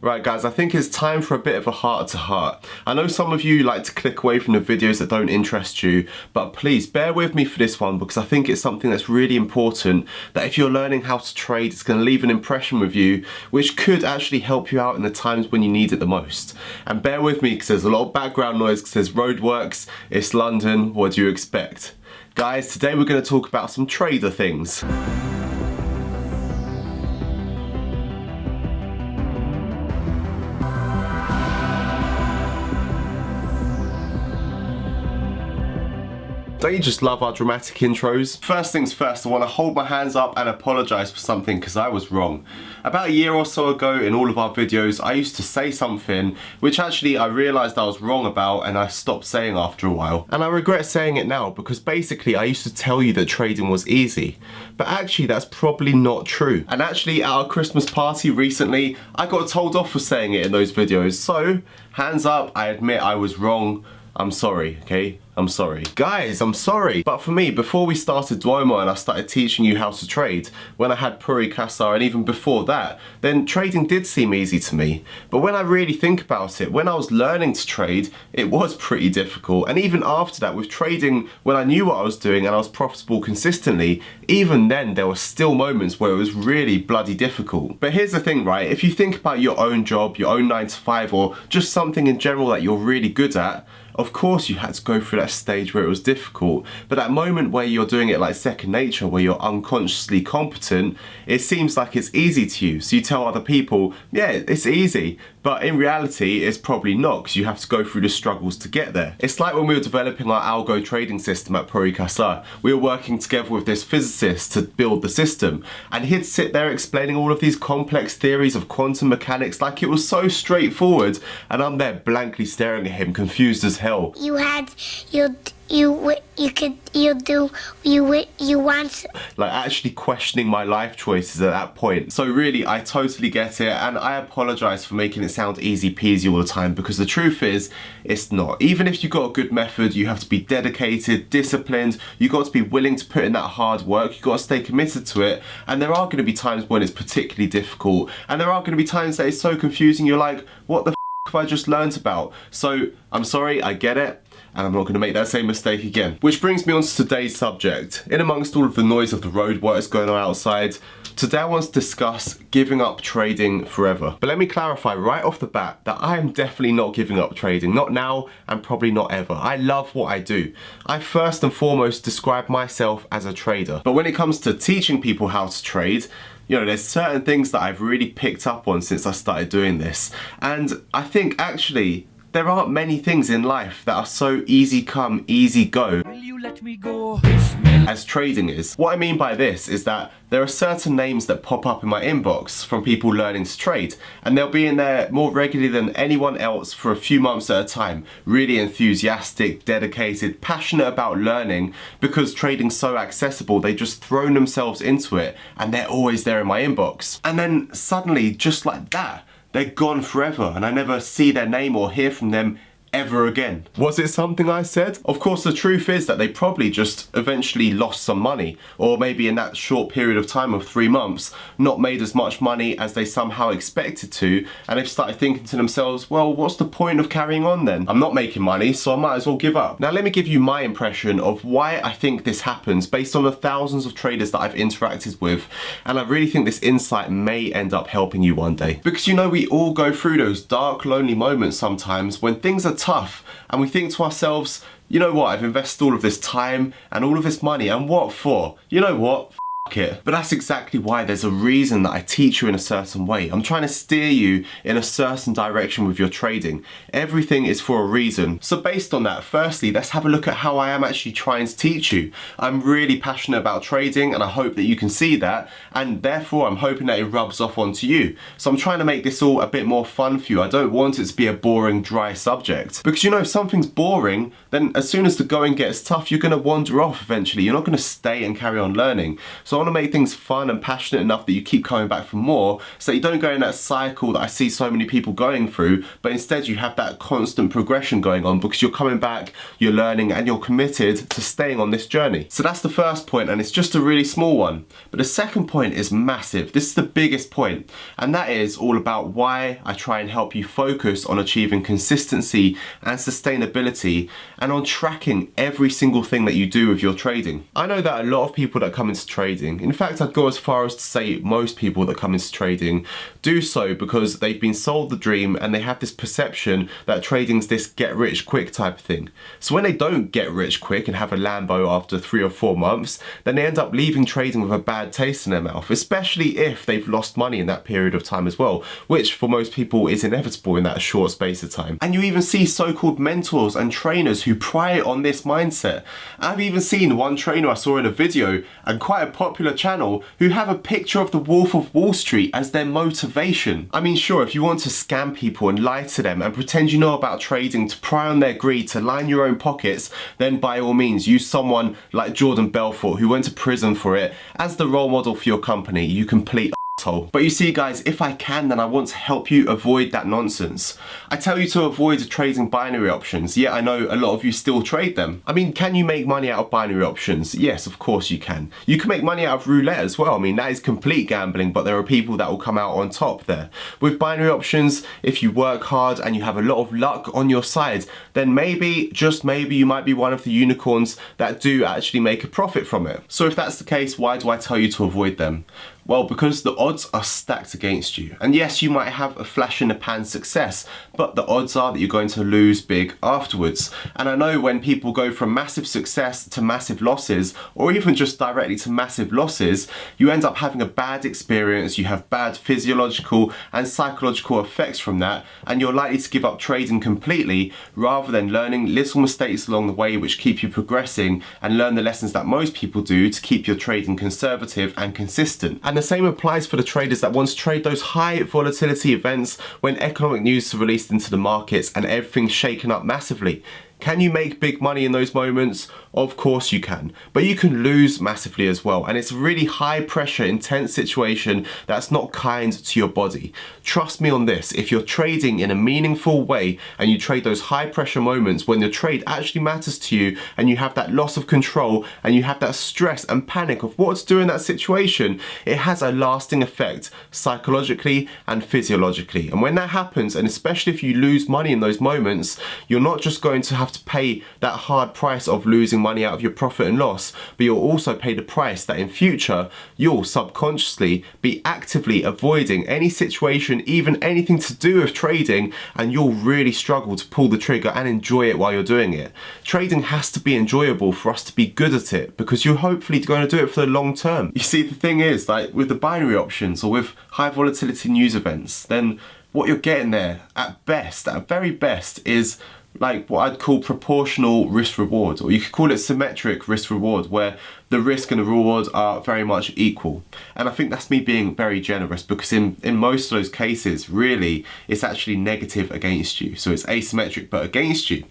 Right guys, I think it's time for a bit of a heart-to-heart. I know some of you like to click away from the videos that don't interest you, but please bear with me for this one because I think it's something that's really important, that if you're learning how to trade, it's going to leave an impression with you which could actually help you out in the times when you need it the most. And bear with me because there's a lot of background noise because there's roadworks, it's London, what do you expect? Guys, today we're going to talk about some trader things. Don't you just love our dramatic intros? First things first, I want to hold my hands up and apologise for something because I was wrong. About a year or so ago in all of our videos, I used to say something which actually I realised I was wrong about and I stopped saying after a while. And I regret saying it now because basically I used to tell you that trading was easy. But actually that's probably not true. And actually at our Christmas party recently, I got told off for saying it in those videos. So, hands up, I admit I was wrong. I'm sorry, okay? I'm sorry. Guys, I'm sorry. But for me, before we started Duomo and I started teaching you how to trade, when I had PURI and even before that, then trading did seem easy to me. But when I really think about it, when I was learning to trade, it was pretty difficult. And even after that, with trading, when I knew what I was doing and I was profitable consistently, even then there were still moments where it was really bloody difficult. But here's the thing, right? If you think about your own job, your own 9 to 5, or just something in general that you're really good at, of course you had to go through that stage where it was difficult, but that moment where you're doing it like second nature, where you're unconsciously competent, it seems like it's easy to you. So you tell other people, yeah, it's easy. But in reality, it's probably not, because you have to go through the struggles to get there. It's like when we were developing our algo trading system at PURI. We were working together with this physicist to build the system, and he'd sit there explaining all of these complex theories of quantum mechanics like it was so straightforward, and I'm there blankly staring at him, confused as hell. You want... Like actually questioning my life choices at that point. So really, I totally get it, and I apologise for making it sound easy peasy all the time, because the truth is, it's not. Even if you've got a good method, you have to be dedicated, disciplined, you've got to be willing to put in that hard work, you've got to stay committed to it, and there are going to be times when it's particularly difficult, and there are going to be times that it's so confusing, you're like, what the f have I just learnt about? So, I'm sorry, I get it, and I'm not going to make that same mistake again. Which brings me on to today's subject. In amongst all of the noise of the roadworks going on outside, today I want to discuss giving up trading forever. But let me clarify right off the bat that I am definitely not giving up trading. Not now, and probably not ever. I love what I do. I first and foremost describe myself as a trader. But when it comes to teaching people how to trade, you know, there's certain things that I've really picked up on since I started doing this. And I think actually, there aren't many things in life that are so easy come, easy go as trading is. What I mean by this is that there are certain names that pop up in my inbox from people learning to trade, and they'll be in there more regularly than anyone else for a few months at a time. Really enthusiastic, dedicated, passionate about learning, because trading's so accessible, they just throw themselves into it and they're always there in my inbox. And then suddenly, just like that, they're gone forever and I never see their name or hear from them ever again. Was it something I said? Of course, the truth is that they probably just eventually lost some money, or maybe in that short period of time of 3 months, not made as much money as they somehow expected to, and they've started thinking to themselves, well, what's the point of carrying on then? I'm not making money, so I might as well give up. Now let me give you my impression of why I think this happens based on the thousands of traders that I've interacted with, and I really think this insight may end up helping you one day. Because you know, we all go through those dark, lonely moments sometimes when things are tough and we think to ourselves, you know what, I've invested all of this time and all of this money, and what for? You know what? It. But that's exactly why there's a reason that I teach you in a certain way. I'm trying to steer you in a certain direction with your trading. Everything is for a reason. So based on that, firstly, let's have a look at how I am actually trying to teach you. I'm really passionate about trading and I hope that you can see that, and therefore I'm hoping that it rubs off onto you. So I'm trying to make this all a bit more fun for you. I don't want it to be a boring, dry subject. Because you know, if something's boring, then as soon as the going gets tough, you're going to wander off eventually. You're not going to stay and carry on learning. So So I want to make things fun and passionate enough that you keep coming back for more, so you don't go in that cycle that I see so many people going through, but instead you have that constant progression going on because you're coming back, you're learning, and you're committed to staying on this journey. So that's the first point, and it's just a really small one. But the second point is massive. This is the biggest point, and that is all about why I try and help you focus on achieving consistency and sustainability and on tracking every single thing that you do with your trading. I know that a lot of people that come into trading, in fact I'd go as far as to say most people that come into trading, do so because they've been sold the dream and they have this perception that trading's this get rich quick type of thing. So when they don't get rich quick and have a Lambo after 3 or 4 months, then they end up leaving trading with a bad taste in their mouth, especially if they've lost money in that period of time as well, which for most people is inevitable in that short space of time. And you even see so-called mentors and trainers who prey on this mindset. I've even seen one trainer I saw in a video, and quite a popular channel, who have a picture of the Wolf of Wall Street as their motivation. I mean, sure, if you want to scam people and lie to them and pretend you know about trading to pry on their greed to line your own pockets, then by all means use someone like Jordan Belfort, who went to prison for it, as the role model for your company, you complete asshole. But you see guys, if I can, then I want to help you avoid that nonsense. I tell you to avoid trading binary options, yet I know a lot of you still trade them. I mean, can you make money out of binary options? Yes, of course you can. You can make money out of roulette as well. I mean, that is complete gambling, but there are people that will come out on top there. With binary options, if you work hard and you have a lot of luck on your side, then maybe, just maybe, you might be one of the unicorns that do actually make a profit from it. So if that's the case, why do I tell you to avoid them? Well, because the odds are stacked against you. And yes, you might have a flash in the pan success, but the odds are that you're going to lose big afterwards. And I know when people go from massive success to massive losses, or even just directly to massive losses, you end up having a bad experience, you have bad physiological and psychological effects from that, and you're likely to give up trading completely rather than learning little mistakes along the way which keep you progressing and learn the lessons that most people do to keep your trading conservative and consistent. And the same applies for the traders that want to trade those high volatility events when economic news are released into the markets and everything's shaken up massively. Can you make big money in those moments? Of course you can, but you can lose massively as well, and it's a really high pressure, intense situation that's not kind to your body. Trust me on this, if you're trading in a meaningful way and you trade those high pressure moments when the trade actually matters to you and you have that loss of control and you have that stress and panic of what to do in that situation, it has a lasting effect psychologically and physiologically. And when that happens, and especially if you lose money in those moments, you're not just going to have to pay that hard price of losing money out of your profit and loss, but you'll also pay the price that in future you'll subconsciously be actively avoiding any situation, even anything to do with trading, and you'll really struggle to pull the trigger and enjoy it while you're doing it. Trading has to be enjoyable for us to be good at it, because you're hopefully going to do it for the long term. You see, the thing is, like with the binary options or with high volatility news events, then what you're getting there at best, at very best, is like what I'd call proportional risk reward, or you could call it symmetric risk reward, where the risk and the reward are very much equal. And I think that's me being very generous, because in most of those cases, really, it's actually negative against you. So it's asymmetric but against you.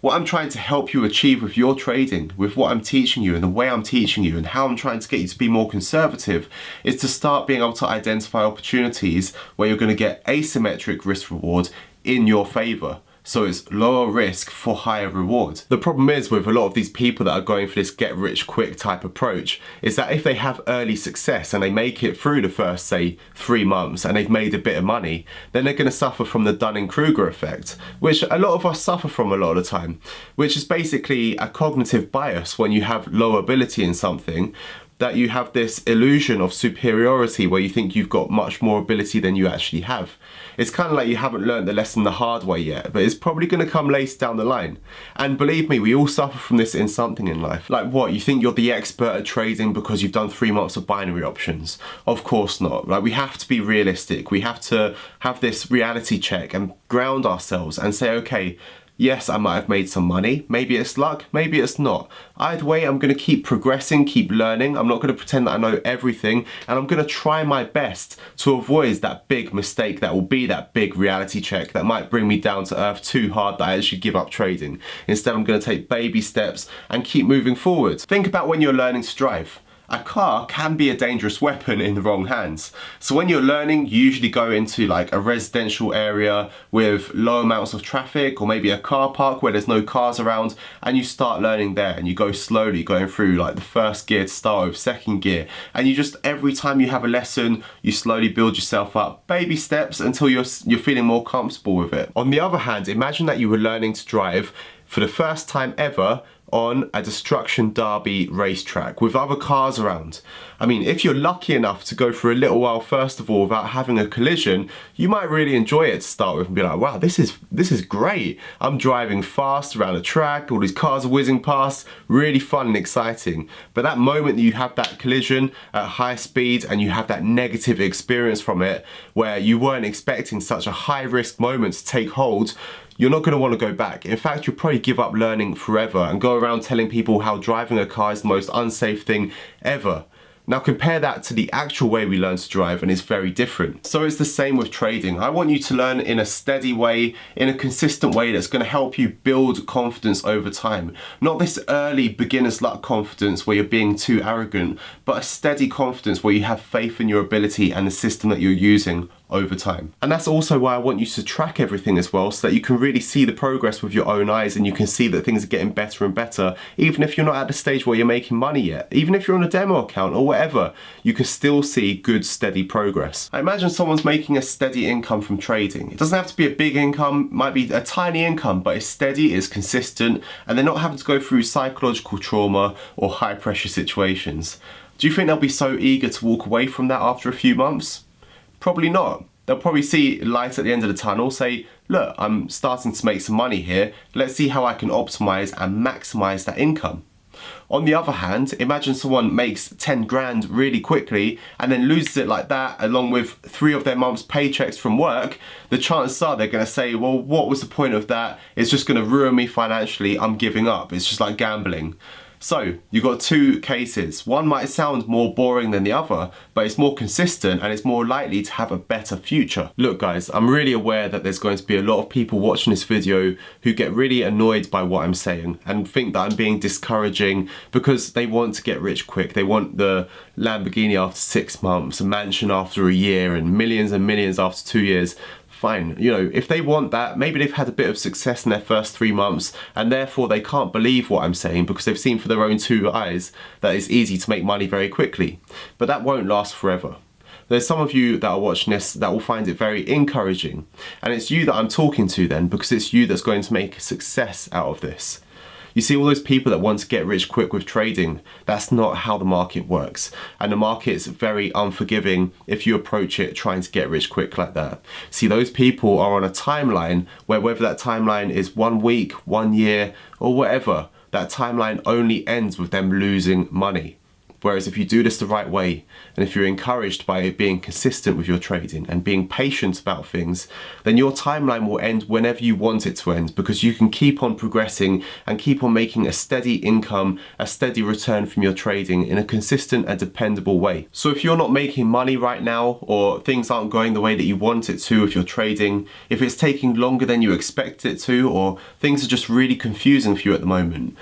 What I'm trying to help you achieve with your trading, with what I'm teaching you and the way I'm teaching you and how I'm trying to get you to be more conservative, is to start being able to identify opportunities where you're going to get asymmetric risk reward in your favor. So it's lower risk for higher reward. The problem is with a lot of these people that are going for this get rich quick type approach is that if they have early success and they make it through the first, say, 3 months and they've made a bit of money, then they're going to suffer from the Dunning-Kruger effect, which a lot of us suffer from a lot of the time, which is basically a cognitive bias when you have low ability in something, that you have this illusion of superiority where you think you've got much more ability than you actually have. It's kind of like you haven't learned the lesson the hard way yet, but it's probably going to come later down the line. And believe me, we all suffer from this in something in life. Like what, you think you're the expert at trading because you've done 3 months of binary options? Of course not. Like, we have to be realistic. We have to have this reality check and ground ourselves and say, okay, yes, I might have made some money. Maybe it's luck, maybe it's not. Either way, I'm going to keep progressing, keep learning. I'm not going to pretend that I know everything, and I'm going to try my best to avoid that big mistake that will be that big reality check that might bring me down to earth too hard that I actually give up trading. Instead, I'm going to take baby steps and keep moving forward. Think about when you're learning to drive. a car can be a dangerous weapon in the wrong hands. So when you're learning, you usually go into like a residential area with low amounts of traffic, or maybe a car park where there's no cars around, and you start learning there, and you go slowly going through like the first gear to start with, second gear, and you just, every time you have a lesson, you slowly build yourself up, baby steps, until you're feeling more comfortable with it. On the other hand, imagine that you were learning to drive for the first time ever on a destruction derby racetrack with other cars around. I mean, if you're lucky enough to go for a little while first of all without having a collision, you might really enjoy it to start with and be like, wow, this is great. I'm driving fast around the track, all these cars are whizzing past, really fun and exciting. But that moment that you have that collision at high speed and you have that negative experience from it, where you weren't expecting such a high risk moment to take hold, you're not going to want to go back. In fact, you'll probably give up learning forever and go around telling people how driving a car is the most unsafe thing ever. Now compare that to the actual way we learn to drive, and it's very different. So it's the same with trading. I want you to learn in a steady way, in a consistent way that's going to help you build confidence over time. Not this early beginner's luck confidence where you're being too arrogant, but a steady confidence where you have faith in your ability and the system that you're using over time. And that's also why I want you to track everything as well, so that you can really see the progress with your own eyes, and you can see that things are getting better and better, even if you're not at the stage where you're making money yet. Even if you're on a demo account or whatever, you can still see good steady progress. I imagine someone's making a steady income from trading. It doesn't have to be a big income, it might be a tiny income, but it's steady, it's consistent, and they're not having to go through psychological trauma or high pressure situations. Do you think they'll be so eager to walk away from that after a few months? Probably not. They'll probably see light at the end of the tunnel, say, look, I'm starting to make some money here, let's see how I can optimize and maximize that income. On the other hand, imagine someone makes 10 grand really quickly and then loses it like that along with 3 of their month's paychecks from work. The chances are they're going to say, well, what was the point of that? It's just going to ruin me financially, I'm giving up. It's just like gambling. So you've got 2 cases. One might sound more boring than the other, but it's more consistent and it's more likely to have a better future. Look guys, I'm really aware that there's going to be a lot of people watching this video who get really annoyed by what I'm saying and think that I'm being discouraging because they want to get rich quick. They want the Lamborghini after 6 months, a mansion after a year, and millions after 2 years. Fine, you know, if they want that, maybe they've had a bit of success in their first 3 months and therefore they can't believe what I'm saying because they've seen for their own 2 eyes that it's easy to make money very quickly. But that won't last forever. There's some of you that are watching this that will find it very encouraging, and it's you that I'm talking to then, because it's you that's going to make a success out of this. You see, all those people that want to get rich quick with trading, that's not how the market works. And the market's very unforgiving if you approach it trying to get rich quick like that. See, those people are on a timeline where, whether that timeline is 1 week, 1 year, or whatever, that timeline only ends with them losing money. Whereas if you do this the right way, and if you're encouraged by being consistent with your trading and being patient about things, then your timeline will end whenever you want it to end, because you can keep on progressing and keep on making a steady income, a steady return from your trading in a consistent and dependable way. So if you're not making money right now, or things aren't going the way that you want it to with your trading, if it's taking longer than you expected it to, or things are just really confusing for you at the moment,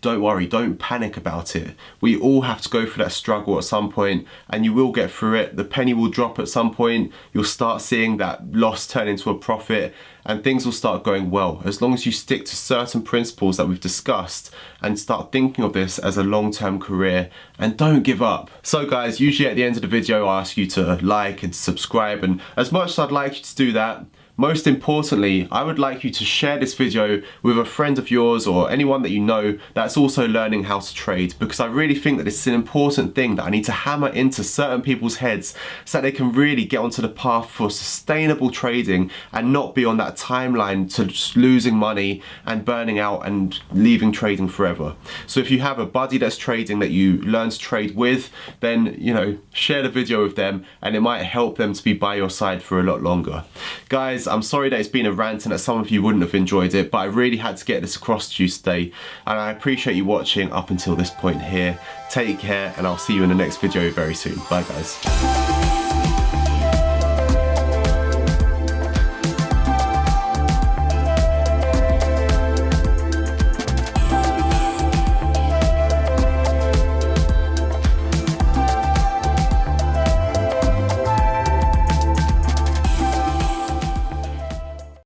don't worry, don't panic about it. We all have to go through that struggle at some point, and you will get through it. The penny will drop at some point. You'll start seeing that loss turn into a profit, and things will start going well. As long as you stick to certain principles that we've discussed and start thinking of this as a long-term career, and don't give up. So guys, usually at the end of the video, I ask you to like and subscribe, and as much as I'd like you to do that, most importantly, I would like you to share this video with a friend of yours or anyone that you know that's also learning how to trade, because I really think that it's an important thing that I need to hammer into certain people's heads so that they can really get onto the path for sustainable trading and not be on that timeline to just losing money and burning out and leaving trading forever. So if you have a buddy that's trading that you learn to trade with, then, you know, share the video with them and it might help them to be by your side for a lot longer. Guys, I'm sorry that it's been a rant and that some of you wouldn't have enjoyed it, but I really had to get this across to you today, and I appreciate you watching up until this point here. Take care, and I'll see you in the next video very soon. Bye guys.